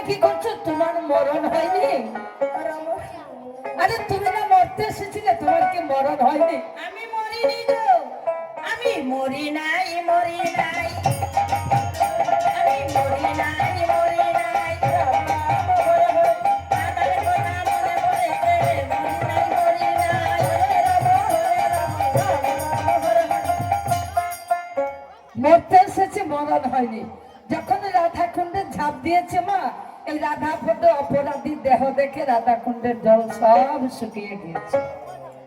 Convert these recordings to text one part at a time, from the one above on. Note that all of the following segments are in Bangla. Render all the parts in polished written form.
কি করছো? তোমার মরণ হয়নি? আরে তুমি না মরতে এসেছিলে, তোমার কি মরণ হয়নি? আমি মরিনি গো, আমি মরি নাই, মরি নাই, আমি মরি নাই, মরি নাই। দাদার কথা মনে পড়েছে, মরি নাই, মরি নাই। মরতে এসেছে, মরণ হয়নি। যখন রাধা কুণ্ডে ঝাঁপ দিয়েছে মা, এই রাধা কুণ্ড অপরাধী দেহ দেখে রাধা কুণ্ডের জল সব শুকিয়ে গিয়েছে।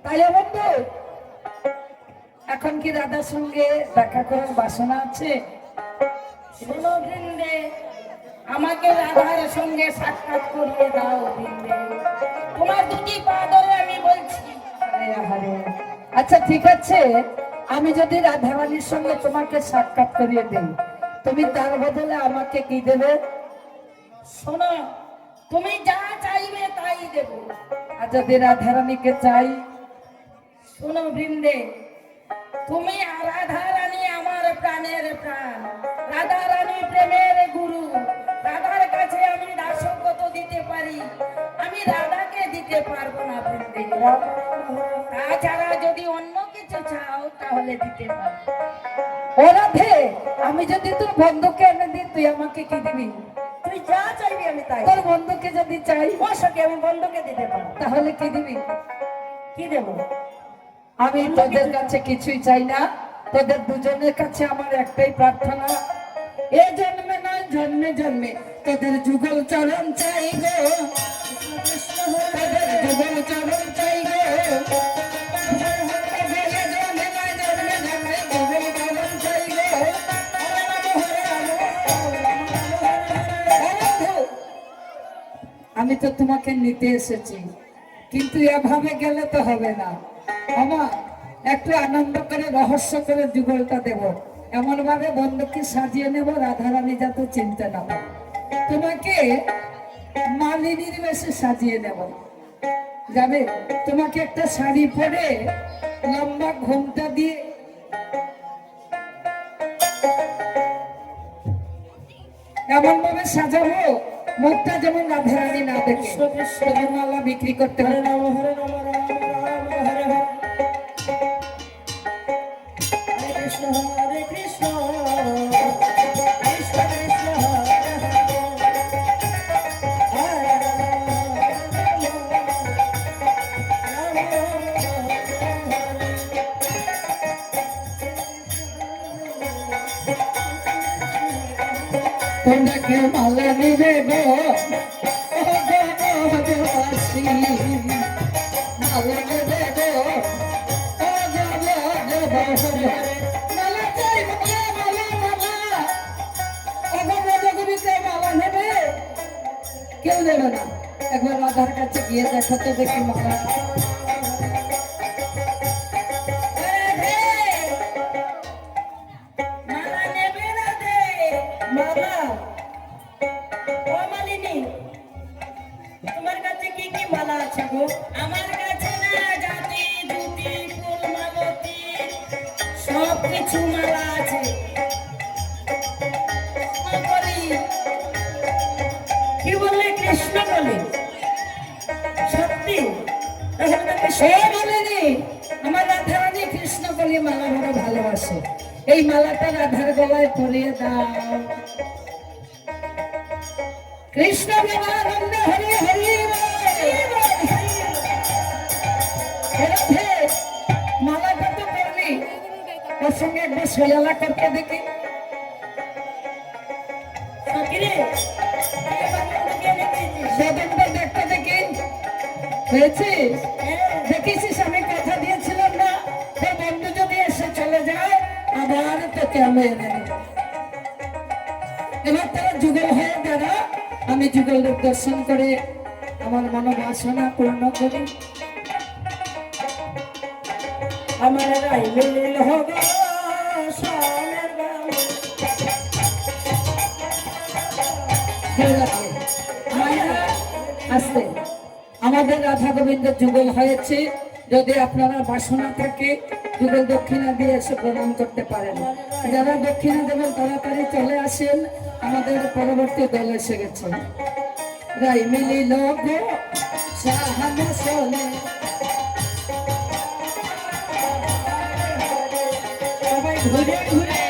তাই বন্ধু, এখন কি রাধার সঙ্গে দেখা করার বাসনা আছে? শোনো বৃন্দে, আমাকে রাধার সঙ্গে সাক্ষাৎ করিয়ে দাও বৃন্দে, তোমার দুটি পা ধরে আমি বলছি। আরে আহারে। আচ্ছা ঠিক আছে, আমি যদি রাধারানীর সঙ্গে তোমাকে সাক্ষাৎ করিয়ে দিই, তুমি তার বদলে আমাকে কি দেবে? শোনো, তুমি যা চাইবে তাই দেব। আর যদি রাধারানীকে চাই? শোনো বৃন্দে, তুমি রাধা রানী আমার প্রাণের প্রাণ, রাধা রানী প্রেমের গুরু। রাধার কাছে আমি দাসত্ব দিতে পারি, আমি রাধাকে দিতে পারবো না বৃন্দে। তাছাড়া যদি অন্য কিছু চাও তাহলে দিতে পারবো। ও রাধে, আমি যদি তোর বন্ধুকে এনে দিই, তুই আমাকে কি দিবি? তুই যা চাইবি আমি তাই। তোর বন্ধুকে যদি চাই, অবশ্যই আমি বন্ধুকে দিতে পারবো। তাহলে কি দিবি? কি দেবো? আমি তোদের কাছে কিছুই চাই না, তোদের দুজনের কাছে আমার একটাই প্রার্থনা, এ জন্মে নয় জন্মে জন্মে তোদের যুগল চরণ চাই গো, তোদের যুগল চরণ চাই গো। আমি তো তোমাকে নিতে এসেছি, কিন্তু এভাবে গেলে তো হবে না। আমার একটু আনন্দ করে রহস্য করে যুগলটা দেব, এমন ভাবে বন্ধুকে সাজিয়ে নেব রাধারানী যাতে চিনতে না পারে। তোমাকে মালিনীর বেশে সাজিয়ে নেব, যাবে? তোমাকে একটা শাড়ি পরে লম্বা ঘোমটা দিয়ে এমন ভাবে সাজাবো, মুখটা যেমন রাধারানী না দেখে। তুমি মালা বিক্রি করতে হবে। হরে কৃষ্ণ, কৃষ্ণ কৃষ্ণ হরে হরে, তোমরা কেউ মালা নিবে গো, ব্রজবাসী মালা নেবে গো, ব্রজবাসী। মালা চাই, মালা মালা মালা। এখন ব্রজগুলিতে মালা নেবে? কেউ নেবে না। একবার রাধার কাছে গিয়ে দেখো তো দেখি মালা। মালা নেবে না দে মালা ও মালিনী, তোমার কাছে কি কি মালা আছে গো? আমার কাছে না জাতি জুতি ফুল মালতী সব কিছু মালা আছে। কি বললে? কৃষ্ণ বলে? সত্যি? সে বলেনি, আমার রাধারানী কৃষ্ণ বলি মালা বড় ভালোবাসে, এই মালাটা রাধার গলায় পরিয়ে দাও। কৃষ্ণ প্রেমানন্দ হরি হরি বল। মালাটা তো করলি, ওর সঙ্গে একবার সোয়ালা করতে দেখি। সেদিনটা দেখতে দেখি হয়েছিস, দেখেছিস আমি কথা দিয়েছিলাম না, তোর বন্ধু যদি এসে চলে যায় আবার তোকে আমি এনে নেব। এবার তারা যুগল হয়ে দাঁড়া, আমি যুগলের দর্শন করে আমার মনোবাসনা পূর্ণ করি। আমার রাই মিলিল হবে সোনের গাম। আসতে আমাদের রাধা গোবিন্দ যুগল হয়েছে, যদি আপনারা বাসনা থাকে যুগল দক্ষিণা দিয়ে এসে প্রণাম করতে পারেন। যারা দক্ষিণা দেবেন তাড়াতাড়ি চলে আসেন, আমাদের পরবর্তী দল এসে গেছে। রাই মিলিল গো সাহানো শোনে। সবাই ঘুরে ঘুরে